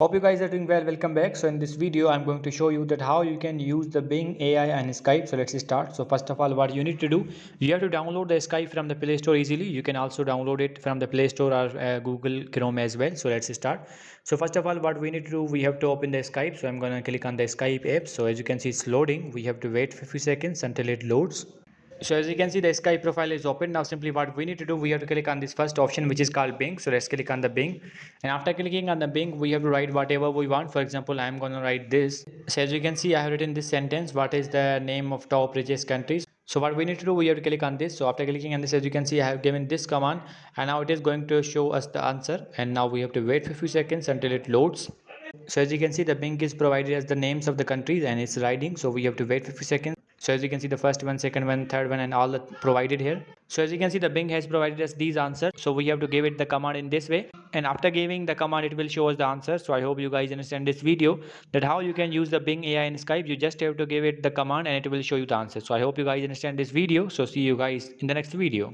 Hope you guys are doing well. Welcome back. So in this video, I'm going to show you that how you can use the Bing AI and Skype. So let's start. So first of all, what you need to do, you have to download the Skype from the Play Store easily. You can also download it from the Play Store or Google Chrome as well. So let's start. So first of all, what we need to do, we have to open the Skype. So I'm going to click on the Skype app. So as you can see, it's loading. We have to wait for a few seconds until it loads. So as you can see, the Skype profile is open. Now simply what we need to do, we have to click on this first option, which is called Bing. So let's click on the Bing, and after clicking on the Bing, we have to write whatever we want. For example, I'm going to write this. So as you can see, I have written this sentence: what is the name of top richest countries? So what we need to do, we have to click on this. So after clicking on this, as you can see, I have given this command, and now it is going to show us the answer. And now we have to wait for a few seconds until it loads. So as you can see, the Bing is provided as the names of the countries and it's writing. So we have to wait for a few seconds. So as you can see, the first one, second one, third one, and all that provided here. So as you can see, the Bing has provided us these answers. So we have to give it the command in this way. And after giving the command, it will show us the answer. So I hope you guys understand this video, that how you can use the Bing AI in Skype. You just have to give it the command and it will show you the answer. So I hope you guys understand this video. So see you guys in the next video.